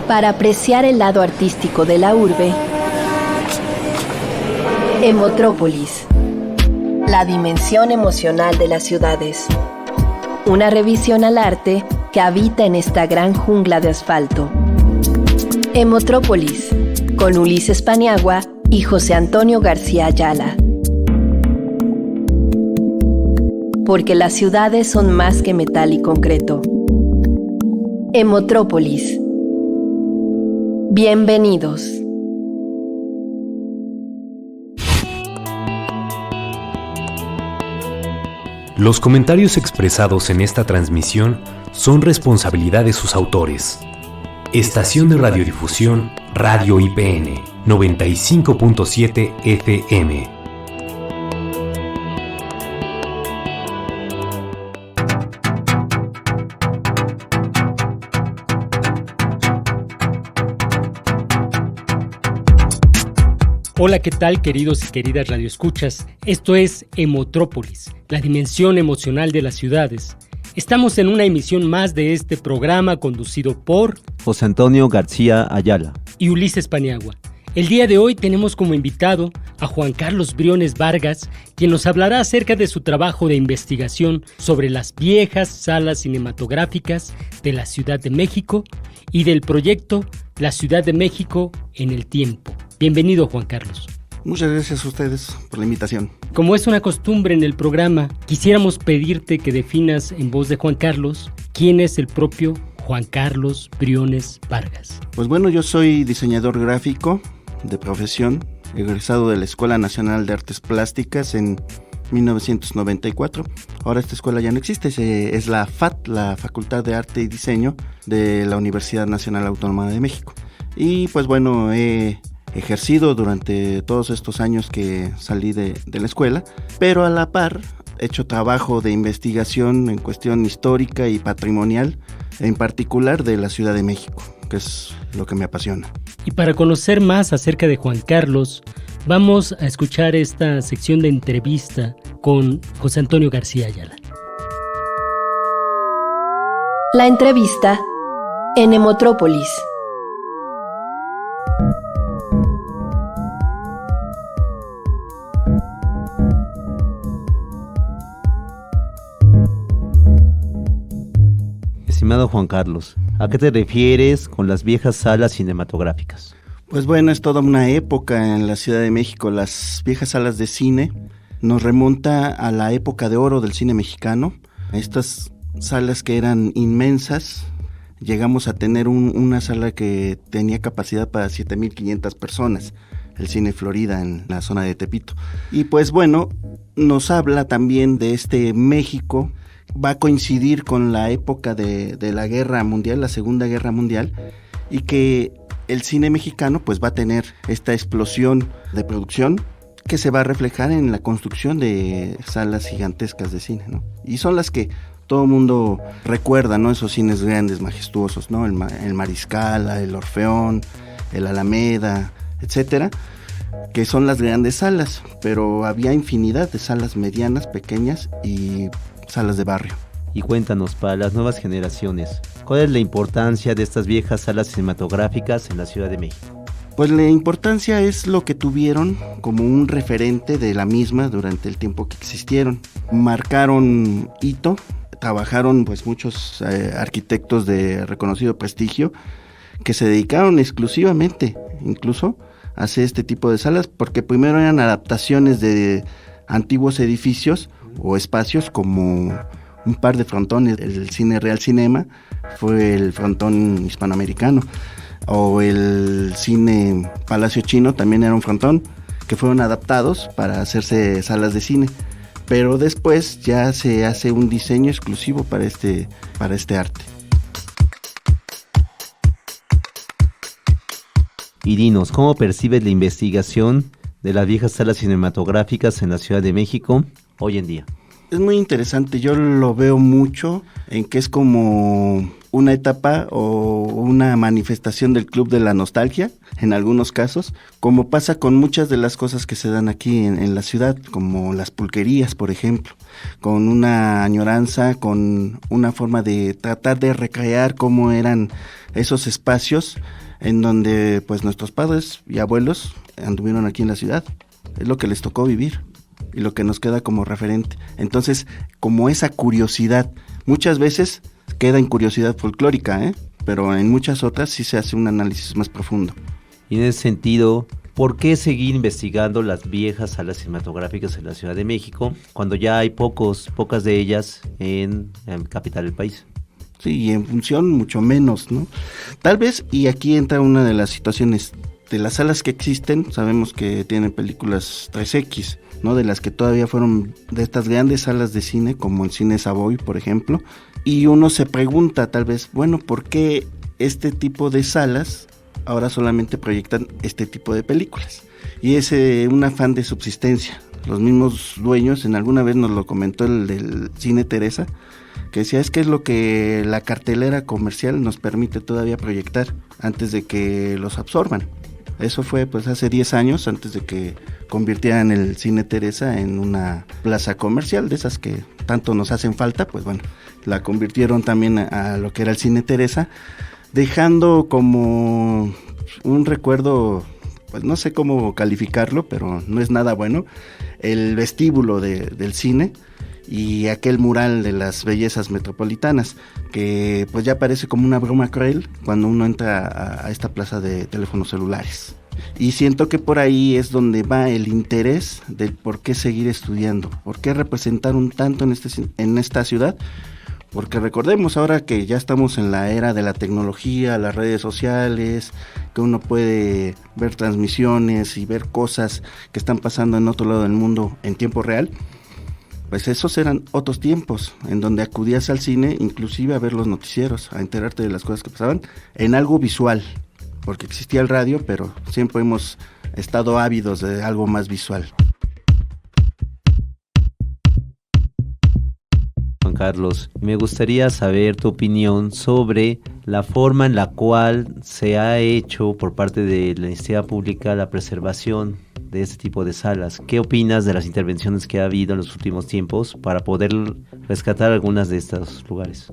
Para apreciar el lado artístico de la urbe, Emotrópolis, la dimensión emocional de las ciudades. Una revisión al arte que habita en esta gran jungla de asfalto. Emotrópolis, con Ulises Paniagua y José Antonio García Ayala. Porque las ciudades son más que metal y concreto. Emotrópolis. Bienvenidos. Los comentarios expresados en esta transmisión son responsabilidad de sus autores. Estación de radiodifusión Radio IPN 95.7 FM. Hola, ¿qué tal, queridos y queridas radioescuchas? Esto es Emotrópolis, la dimensión emocional de las ciudades. Estamos en una emisión más de este programa conducido por José Antonio García Ayala y Ulises Paniagua. El día de hoy tenemos como invitado a Juan Carlos Briones Vargas, quien nos hablará acerca de su trabajo de investigación sobre las viejas salas cinematográficas de la Ciudad de México y del proyecto La Ciudad de México en el Tiempo. Bienvenido, Juan Carlos. Muchas gracias a ustedes por la invitación. Como es una costumbre en el programa, quisiéramos pedirte que definas en voz de Juan Carlos quién es el propio Juan Carlos Briones Vargas. Pues bueno, yo soy diseñador gráfico de profesión, egresado de la Escuela Nacional de Artes Plásticas en 1994. Ahora esta escuela ya no existe, es la FAT, la Facultad de Arte y Diseño de la Universidad Nacional Autónoma de México. Y pues bueno, he ejercido durante todos estos años que salí de la escuela, pero a la par he hecho trabajo de investigación en cuestión histórica y patrimonial, en particular de la Ciudad de México, que es lo que me apasiona. Y para conocer más acerca de Juan Carlos, vamos a escuchar esta sección de entrevista con José Antonio García Ayala. La entrevista en Emotrópolis. Estimado Juan Carlos, ¿a qué te refieres con las viejas salas cinematográficas? Pues bueno, es toda una época en la Ciudad de México. Las viejas salas de cine nos remonta a la época de oro del cine mexicano. Estas salas que eran inmensas, llegamos a tener una sala que tenía capacidad para 7,500 personas, el Cine Florida en la zona de Tepito. Y pues bueno, nos habla también de este México. Va a coincidir con la época de la Guerra Mundial, la Segunda Guerra Mundial, y que el cine mexicano pues va a tener esta explosión de producción que se va a reflejar en la construcción de salas gigantescas de cine, ¿no? Y son las que todo el mundo recuerda, ¿no? Esos cines grandes, majestuosos, ¿no? El Mariscala, el Orfeón, el Alameda, etcétera, que son las grandes salas, pero había infinidad de salas medianas, pequeñas y salas de barrio. Y cuéntanos, para las nuevas generaciones, ¿cuál es la importancia de estas viejas salas cinematográficas en la Ciudad de México? Pues la importancia es lo que tuvieron como un referente de la misma durante el tiempo que existieron. Marcaron hito, trabajaron pues muchos arquitectos de reconocido prestigio que se dedicaron exclusivamente incluso a hacer este tipo de salas, porque primero eran adaptaciones de antiguos edificios o espacios, como un par de frontones. El Cine Real Cinema fue el frontón hispanoamericano, o el Cine Palacio Chino también era un frontón, que fueron adaptados para hacerse salas de cine, pero después ya se hace un diseño exclusivo para este arte. Y dinos, ¿cómo percibes la investigación de las viejas salas cinematográficas en la Ciudad de México hoy en día? Es muy interesante, yo lo veo mucho en que es como una etapa o una manifestación del club de la nostalgia, en algunos casos, como pasa con muchas de las cosas que se dan aquí en la ciudad, como las pulquerías, por ejemplo, con una añoranza, con una forma de tratar de recrear cómo eran esos espacios en donde pues nuestros padres y abuelos anduvieron aquí en la ciudad. Es lo que les tocó vivir y lo que nos queda como referente. Entonces, como esa curiosidad, muchas veces queda en curiosidad folclórica, pero en muchas otras sí se hace un análisis más profundo. Y en ese sentido, ¿por qué seguir investigando las viejas salas cinematográficas en la Ciudad de México cuando ya hay pocas de ellas en la capital del país? Sí, y en función mucho menos, ¿no? Tal vez, y aquí entra una de las situaciones de las salas que existen, sabemos que tienen películas 3X, ¿no? De las que todavía fueron de estas grandes salas de cine, como el Cine Savoy, por ejemplo, y uno se pregunta tal vez, bueno, ¿por qué este tipo de salas ahora solamente proyectan este tipo de películas? Y es un afán de subsistencia. Los mismos dueños, en alguna vez nos lo comentó el del Cine Teresa, que decía, es que es lo que la cartelera comercial nos permite todavía proyectar antes de que los absorban. Eso fue pues hace 10 años, antes de que convirtieran el Cine Teresa en una plaza comercial, de esas que tanto nos hacen falta, pues bueno, la convirtieron también a lo que era el Cine Teresa, dejando como un recuerdo, pues no sé cómo calificarlo, pero no es nada bueno, el vestíbulo del cine y aquel mural de las bellezas metropolitanas, que pues ya parece como una broma cruel cuando uno entra a esta plaza de teléfonos celulares. Y siento que por ahí es donde va el interés del por qué seguir estudiando, por qué representar un tanto en esta ciudad, porque recordemos ahora que ya estamos en la era de la tecnología, las redes sociales, que uno puede ver transmisiones y ver cosas que están pasando en otro lado del mundo en tiempo real. Pues esos eran otros tiempos, en donde acudías al cine, inclusive a ver los noticieros, a enterarte de las cosas que pasaban, en algo visual, porque existía el radio, pero siempre hemos estado ávidos de algo más visual. Juan Carlos, me gustaría saber tu opinión sobre la forma en la cual se ha hecho por parte de la iniciativa pública la preservación de este tipo de salas. ¿Qué opinas de las intervenciones que ha habido en los últimos tiempos para poder rescatar algunas de estos lugares?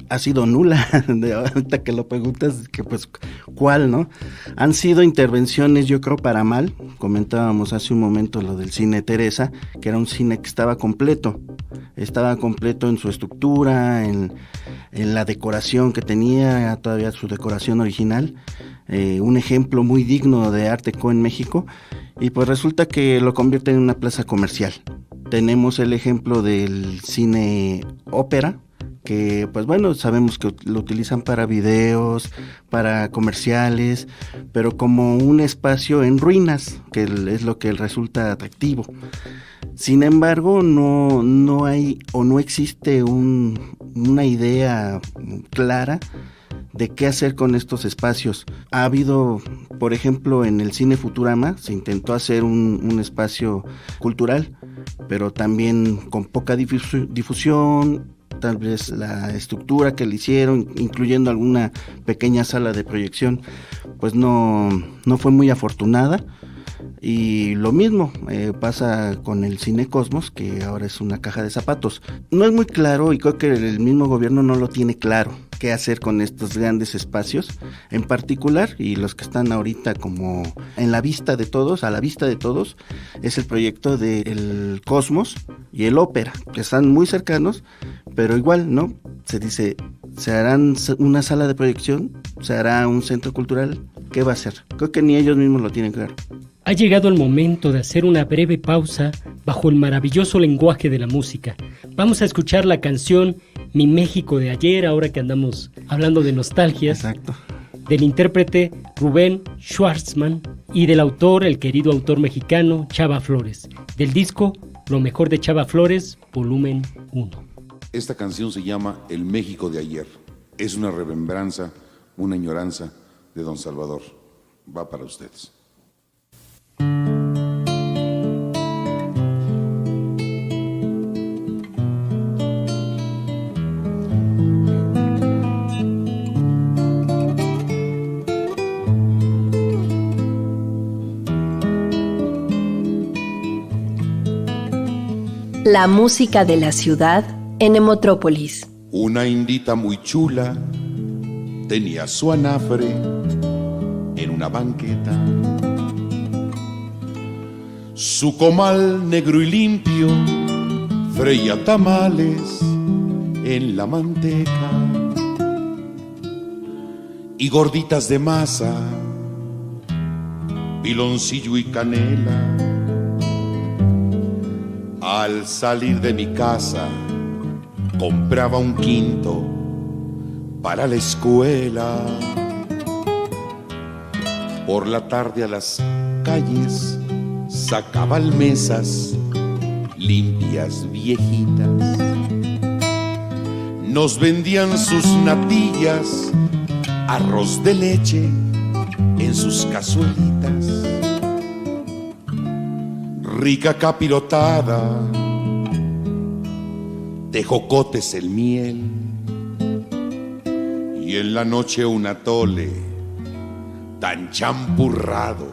Ha sido nula, ahorita que lo preguntas, que pues, ¿cuál, no? Han sido intervenciones, yo creo, para mal. Comentábamos hace un momento lo del Cine Teresa, que era un cine que estaba completo en su estructura, en la decoración que tenía, todavía su decoración original, un ejemplo muy digno de Art Deco en México, y pues resulta que lo convierte en una plaza comercial. Tenemos el ejemplo del cine ópera, que pues bueno, sabemos que lo utilizan para videos, para comerciales, pero como un espacio en ruinas, que es lo que resulta atractivo. Sin embargo, no hay o no existe una idea clara de qué hacer con estos espacios. Ha habido, por ejemplo, en el Cine Futurama se intentó hacer un espacio cultural, pero también con poca difusión, tal vez la estructura que le hicieron, incluyendo alguna pequeña sala de proyección, pues no fue muy afortunada. Y lo mismo pasa con el Cine Cosmos, que ahora es una caja de zapatos. No es muy claro, y creo que el mismo gobierno no lo tiene claro, qué hacer con estos grandes espacios en particular, y los que están ahorita como en la vista de todos, a la vista de todos, es el proyecto del Cosmos y el Ópera, que están muy cercanos, pero igual, ¿no? Se dice, ¿se harán una sala de proyección? ¿Se hará un centro cultural? ¿Qué va a hacer? Creo que ni ellos mismos lo tienen claro. Ha llegado el momento de hacer una breve pausa bajo el maravilloso lenguaje de la música. Vamos a escuchar la canción Mi México de ayer, ahora que andamos hablando de nostalgias. Exacto. Del intérprete Rubén Schwartzman y del autor, el querido autor mexicano Chava Flores. Del disco Lo mejor de Chava Flores, volumen 1. Esta canción se llama El México de ayer. Es una remembranza, una añoranza de Don Salvador. Va para ustedes. La música de la ciudad en Emotrópolis. Una indita muy chula tenía su anafre en una banqueta. Su comal negro y limpio freía tamales en la manteca y gorditas de masa, piloncillo y canela. Al salir de mi casa compraba un quinto para la escuela. Por la tarde a las calles sacaba almesas limpias viejitas. Nos vendían sus natillas, arroz de leche en sus cazuelitas. Rica capirotada, de jocotes el miel, y en la noche un atole tan champurrado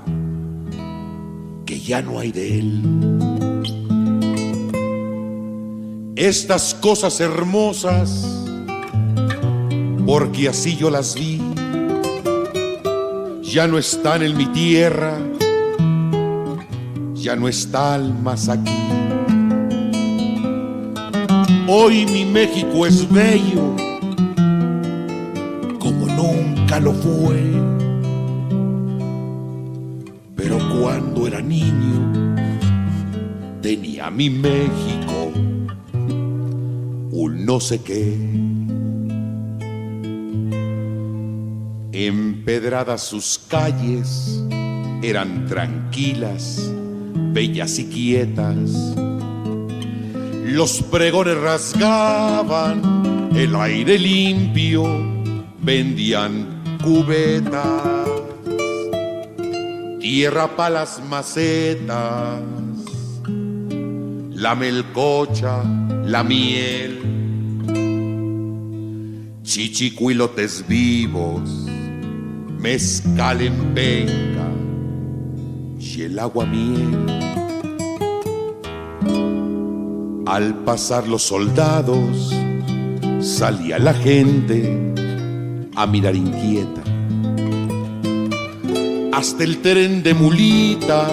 que ya no hay de él. Estas cosas hermosas, porque así yo las vi, ya no están en mi tierra, ya no están más aquí. Hoy mi México es bello como nunca lo fue, pero cuando era niño tenía mi México un no sé qué. Empedradas sus calles eran tranquilas, bellas y quietas. Los pregones rasgaban el aire limpio, vendían cubetas, tierra pa' las macetas, la melcocha, la miel, chichicuilotes vivos, mezcal en penca y el aguamiel. Al pasar los soldados, salía la gente a mirar inquieta. Hasta el tren de mulitas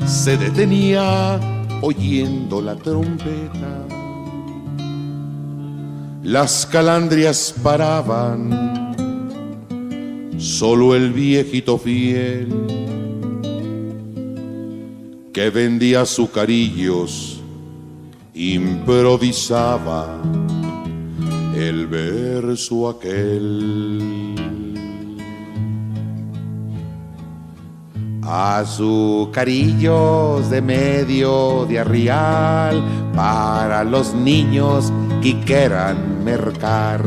se detenía oyendo la trompeta. Las calandrias paraban, solo el viejito fiel que vendía azucarillos improvisaba el verso aquel. Azucarillos de medio de arrial para los niños que quieran mercar.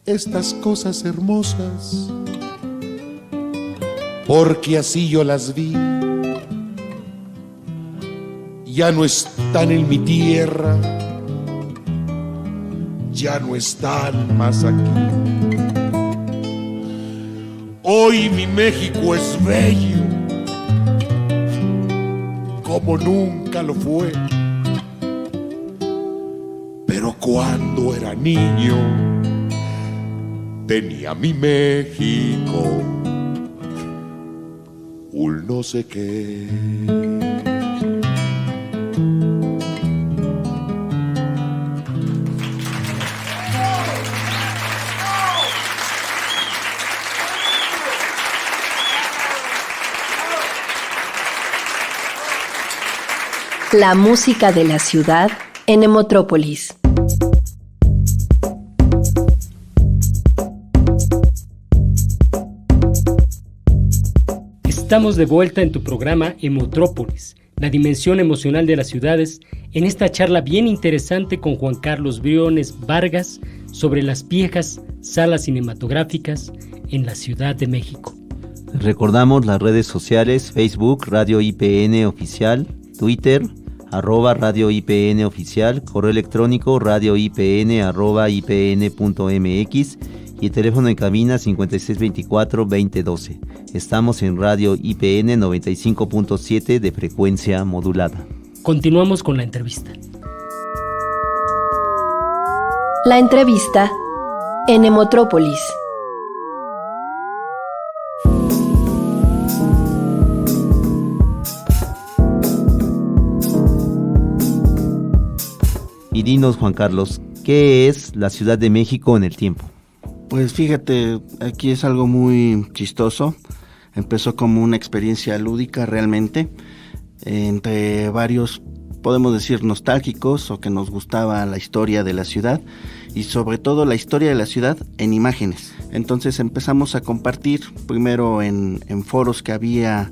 Estas cosas hermosas, porque así yo las vi, ya no están en mi tierra, ya no están más aquí. Hoy mi México es bello como nunca lo fue, pero cuando era niño tenía mi México un no sé qué. La música de la ciudad en Emotrópolis. Estamos de vuelta en tu programa Emotrópolis, la dimensión emocional de las ciudades, en esta charla bien interesante con Juan Carlos Briones Vargas sobre las viejas salas cinematográficas en la Ciudad de México. Recordamos las redes sociales: Facebook, Radio IPN Oficial, Twitter, @Radio IPN Oficial, correo electrónico radioipn@ipn.mx y teléfono en cabina 5624-2012. Estamos en Radio IPN 95.7 de frecuencia modulada. Continuamos con la entrevista. La entrevista en Emotrópolis. Y dinos, Juan Carlos, ¿qué es la Ciudad de México en el tiempo? Pues fíjate, aquí es algo muy chistoso. Empezó como una experiencia lúdica realmente, entre varios, podemos decir, nostálgicos o que nos gustaba la historia de la ciudad y sobre todo la historia de la ciudad en imágenes. Entonces empezamos a compartir primero en foros que había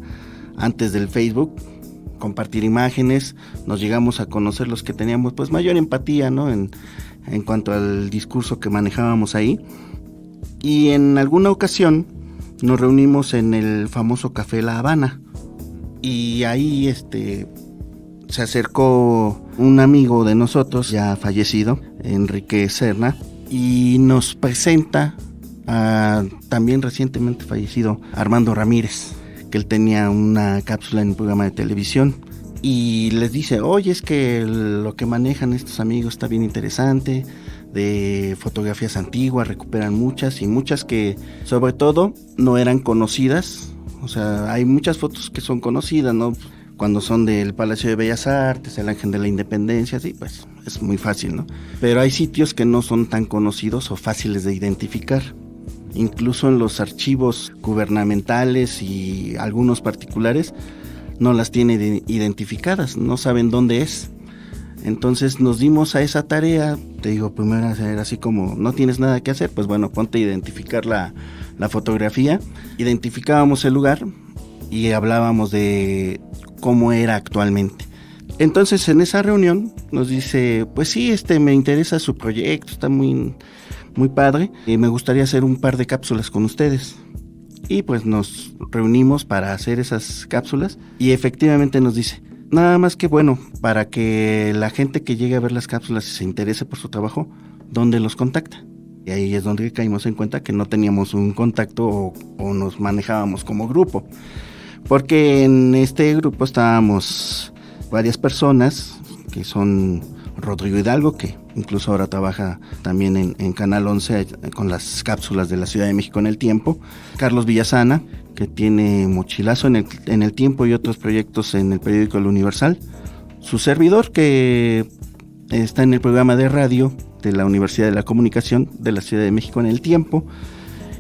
antes del Facebook, compartir imágenes, nos llegamos a conocer los que teníamos pues mayor empatía, ¿no? En cuanto al discurso que manejábamos ahí. Y en alguna ocasión nos reunimos en el famoso Café La Habana y ahí se acercó un amigo de nosotros ya fallecido, Enrique Serna, y nos presenta a también recientemente fallecido Armando Ramírez, que él tenía una cápsula en un programa de televisión, y les dice, oye, es que lo que manejan estos amigos está bien interesante, de fotografías antiguas, recuperan muchas, y muchas que sobre todo no eran conocidas. O sea, hay muchas fotos que son conocidas, ¿no? Cuando son del Palacio de Bellas Artes, el Ángel de la Independencia, sí, pues es muy fácil, ¿no? Pero hay sitios que no son tan conocidos o fáciles de identificar. Incluso en los archivos gubernamentales y algunos particulares no las tienen identificadas, no saben dónde es. Entonces nos dimos a esa tarea, te digo, primero era así como, no tienes nada que hacer, pues bueno, ponte a identificar la fotografía. Identificábamos el lugar y hablábamos de cómo era actualmente. Entonces en esa reunión nos dice, pues sí, me interesa su proyecto, está muy padre, y me gustaría hacer un par de cápsulas con ustedes. Y pues nos reunimos para hacer esas cápsulas y efectivamente nos dice, nada más que bueno, para que la gente que llegue a ver las cápsulas y se interese por su trabajo, ¿dónde los contacta? Y ahí es donde caímos en cuenta que no teníamos un contacto o nos manejábamos como grupo. Porque en este grupo estábamos varias personas, que son Rodrigo Hidalgo, que incluso ahora trabaja también en Canal 11 con las cápsulas de la Ciudad de México en el tiempo, Carlos Villasana, que tiene Mochilazo en el tiempo y otros proyectos en el periódico El Universal, su servidor, que está en el programa de radio de la Universidad de la Comunicación de la Ciudad de México en el tiempo,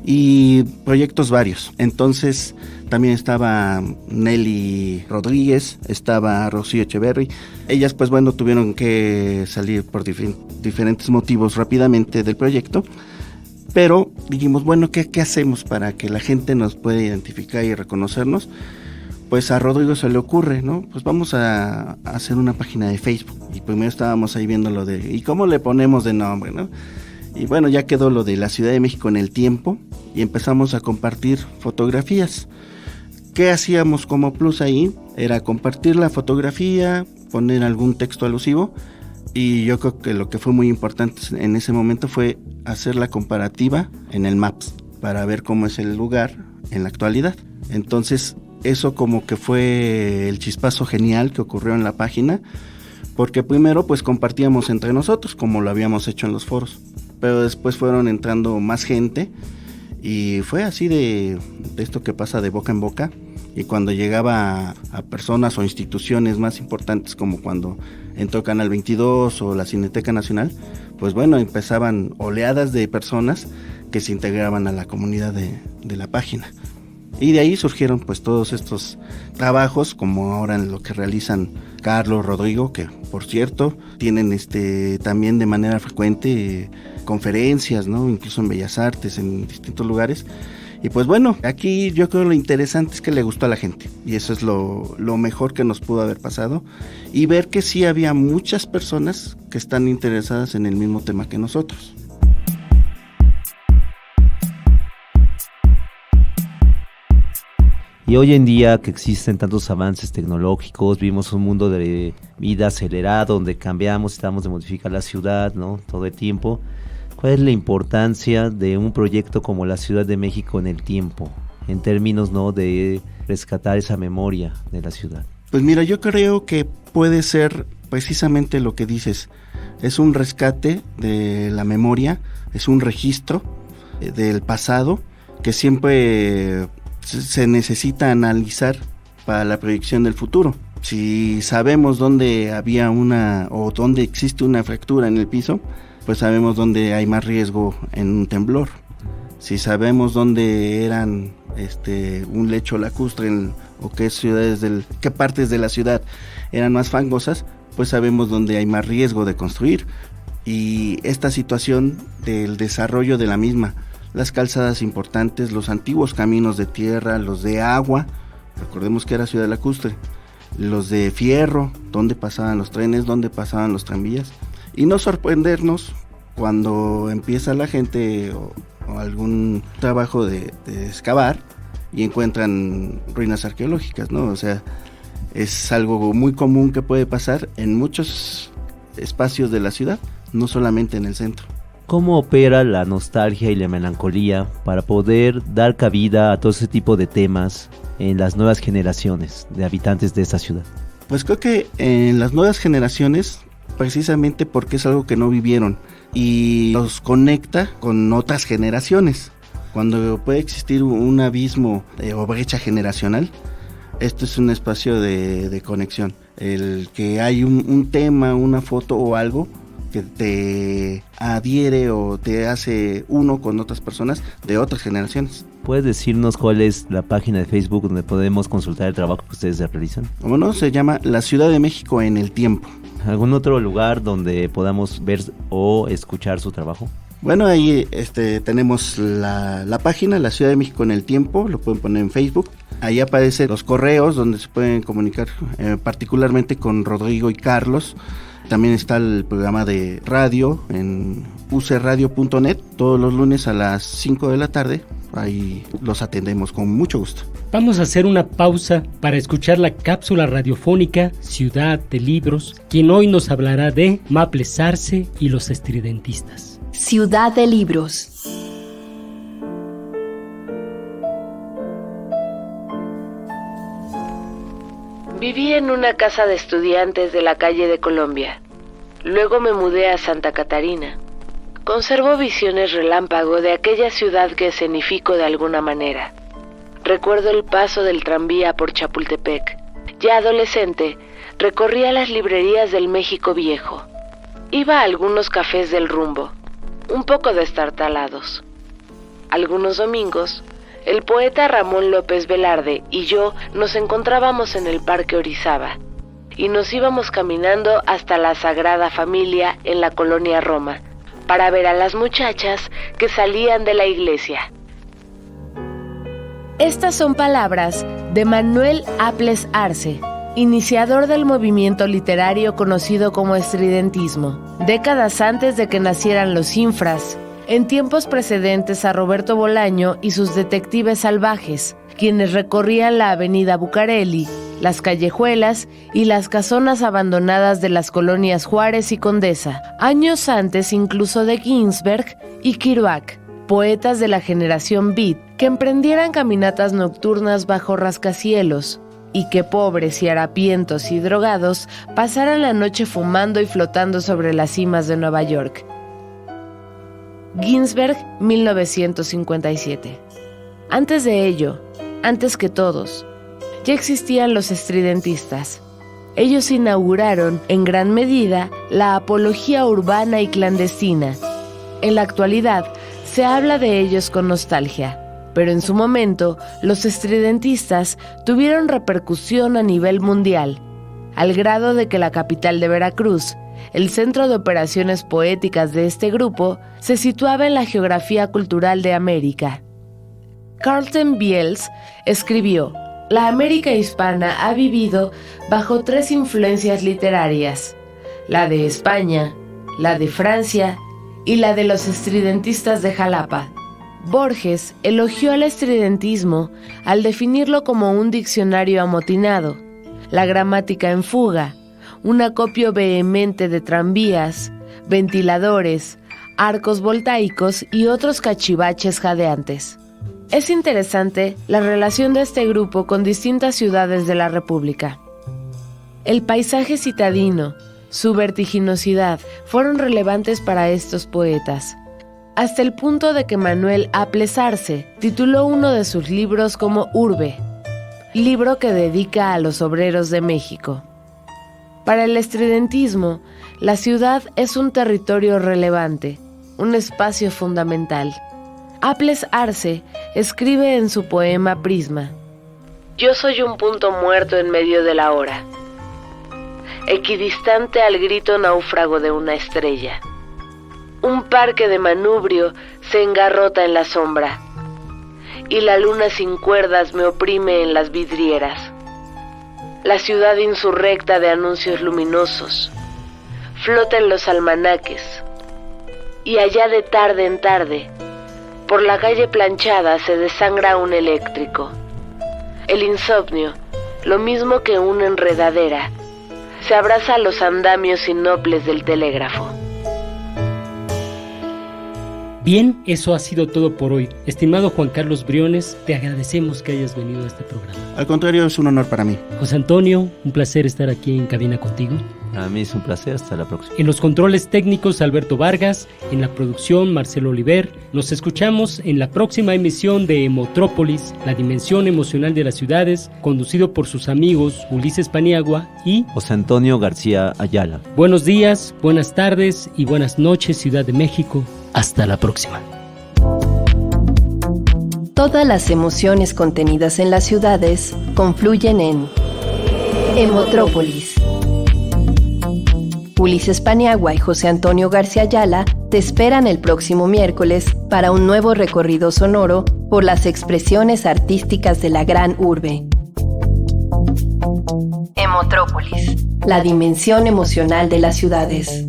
y proyectos varios. Entonces también estaba Nelly Rodríguez, estaba Rocío Echeverry. Ellas pues bueno tuvieron que salir por diferentes motivos rápidamente del proyecto, pero dijimos, bueno, ¿qué hacemos para que la gente nos pueda identificar y reconocernos? Pues a Rodrigo se le ocurre, ¿no? Pues vamos a hacer una página de Facebook. Y primero estábamos ahí viendo lo de, ¿y cómo le ponemos de nombre, no? Y bueno, ya quedó lo de la Ciudad de México en el tiempo y empezamos a compartir fotografías. ¿Qué hacíamos como plus ahí? Era compartir la fotografía, poner algún texto alusivo, y yo creo que lo que fue muy importante en ese momento fue hacer la comparativa en el Maps para ver cómo es el lugar en la actualidad. Entonces eso como que fue el chispazo genial que ocurrió en la página, porque primero pues compartíamos entre nosotros como lo habíamos hecho en los foros, pero después fueron entrando más gente y fue así de esto que pasa de boca en boca, y cuando llegaba a personas o instituciones más importantes, como cuando entró Canal 22 o la Cineteca Nacional, pues bueno, empezaban oleadas de personas que se integraban a la comunidad de la página. Y de ahí surgieron pues todos estos trabajos, como ahora en lo que realizan Carlos, Rodrigo, que por cierto tienen también de manera frecuente conferencias, ¿no? Incluso en Bellas Artes, en distintos lugares. Y pues bueno, aquí yo creo lo interesante es que le gustó a la gente, y eso es lo mejor que nos pudo haber pasado, y ver que sí había muchas personas que están interesadas en el mismo tema que nosotros. Y hoy en día que existen tantos avances tecnológicos, vivimos un mundo de vida acelerado donde cambiamos, tratamos de modificar la ciudad, ¿no? Todo el tiempo. ¿Cuál es la importancia de un proyecto como la Ciudad de México en el tiempo, en términos, ¿no?, de rescatar esa memoria de la ciudad? Pues mira, yo creo que puede ser precisamente lo que dices. Es un rescate de la memoria, es un registro del pasado que siempre se necesita analizar para la proyección del futuro. Si sabemos dónde había o dónde existe una fractura en el piso, pues sabemos dónde hay más riesgo en un temblor. Si sabemos dónde eran un lecho lacustre o qué partes de la ciudad eran más fangosas, pues sabemos dónde hay más riesgo de construir. Y esta situación del desarrollo de la misma, las calzadas importantes, los antiguos caminos de tierra, los de agua, recordemos que era ciudad lacustre, los de fierro, dónde pasaban los trenes, dónde pasaban los tranvías, y no sorprendernos cuando empieza la gente o algún trabajo de excavar y encuentran ruinas arqueológicas, ¿no? O sea, es algo muy común que puede pasar en muchos espacios de la ciudad, no solamente en el centro. ¿Cómo opera la nostalgia y la melancolía para poder dar cabida a todo ese tipo de temas en las nuevas generaciones de habitantes de esta ciudad? Pues creo que en las nuevas generaciones, precisamente porque es algo que no vivieron y los conecta con otras generaciones. Cuando puede existir un abismo o brecha generacional, esto es un espacio de conexión. El que hay un tema, una foto o algo que te adhiere o te hace uno con otras personas de otras generaciones. ¿Puedes decirnos cuál es la página de Facebook donde podemos consultar el trabajo que ustedes realizan? Como no, se llama La Ciudad de México en el Tiempo. ¿Algún otro lugar donde podamos ver o escuchar su trabajo? Bueno, ahí tenemos la página La Ciudad de México en el Tiempo, lo pueden poner en Facebook. Ahí aparecen los correos donde se pueden comunicar particularmente con Rodrigo y Carlos. También está el programa de radio en ucradio.net todos los lunes a las 5 de la tarde. Ahí los atendemos con mucho gusto. Vamos a hacer una pausa para escuchar la cápsula radiofónica Ciudad de Libros, quien hoy nos hablará de Maples Arce y los estridentistas. Ciudad de Libros. Viví en una casa de estudiantes de la calle de Colombia. Luego me mudé a Santa Catarina. Conservo visiones relámpago de aquella ciudad que escenifico de alguna manera. Recuerdo el paso del tranvía por Chapultepec. Ya adolescente, recorría las librerías del México Viejo. Iba a algunos cafés del Rumbo, un poco destartalados. Algunos domingos, el poeta Ramón López Velarde y yo nos encontrábamos en el Parque Orizaba y nos íbamos caminando hasta la Sagrada Familia en la colonia Roma para ver a las muchachas que salían de la iglesia. Estas son palabras de Manuel Maples Arce, iniciador del movimiento literario conocido como estridentismo, décadas antes de que nacieran los infras, en tiempos precedentes a Roberto Bolaño y sus detectives salvajes, quienes recorrían la avenida Bucareli, las callejuelas y las casonas abandonadas de las colonias Juárez y Condesa, años antes incluso de Ginsberg y Kerouac, poetas de la generación Beat, que emprendieran caminatas nocturnas bajo rascacielos, y que pobres y harapientos y drogados pasaran la noche fumando y flotando sobre las cimas de Nueva York. Ginsberg, 1957. Antes de ello, antes que todos, ya existían los estridentistas. Ellos inauguraron, en gran medida, la apología urbana y clandestina. En la actualidad, se habla de ellos con nostalgia, pero en su momento, los estridentistas tuvieron repercusión a nivel mundial, al grado de que la capital de Veracruz, el centro de operaciones poéticas de este grupo, se situaba en la geografía cultural de América. Carlton Biels escribió: la América hispana ha vivido bajo 3 influencias literarias, la de España, la de Francia y la de los estridentistas de Jalapa. Borges elogió al estridentismo al definirlo como un diccionario amotinado, la gramática en fuga, un acopio vehemente de tranvías, ventiladores, arcos voltaicos y otros cachivaches jadeantes. Es interesante la relación de este grupo con distintas ciudades de la República. El paisaje citadino, su vertiginosidad, fueron relevantes para estos poetas, hasta el punto de que Manuel Aples Arce tituló uno de sus libros como Urbe, libro que dedica a los obreros de México. Para el estridentismo, la ciudad es un territorio relevante, un espacio fundamental. Aples Arce escribe en su poema Prisma: yo soy un punto muerto en medio de la hora, equidistante al grito náufrago de una estrella. Un parque de manubrio se engarrota en la sombra, y la luna sin cuerdas me oprime en las vidrieras. La ciudad insurrecta de anuncios luminosos flota en los almanaques, y allá de tarde en tarde, por la calle planchada se desangra un eléctrico. El insomnio, lo mismo que una enredadera, se abraza a los andamios innobles del telégrafo. Bien, eso ha sido todo por hoy. Estimado Juan Carlos Briones, te agradecemos que hayas venido a este programa. Al contrario, es un honor para mí. José Antonio, un placer estar aquí en cabina contigo. A mí es un placer, hasta la próxima. En los controles técnicos, Alberto Vargas. En la producción, Marcelo Oliver. Nos escuchamos en la próxima emisión de Emotrópolis, la dimensión emocional de las ciudades, conducido por sus amigos Ulises Paniagua y José Antonio García Ayala. Buenos días, buenas tardes y buenas noches, Ciudad de México. Hasta la próxima. Todas las emociones contenidas en las ciudades confluyen en Emotrópolis. Ulises Paniagua y José Antonio García Ayala te esperan el próximo miércoles para un nuevo recorrido sonoro por las expresiones artísticas de la gran urbe. Emotrópolis, la dimensión emocional de las ciudades.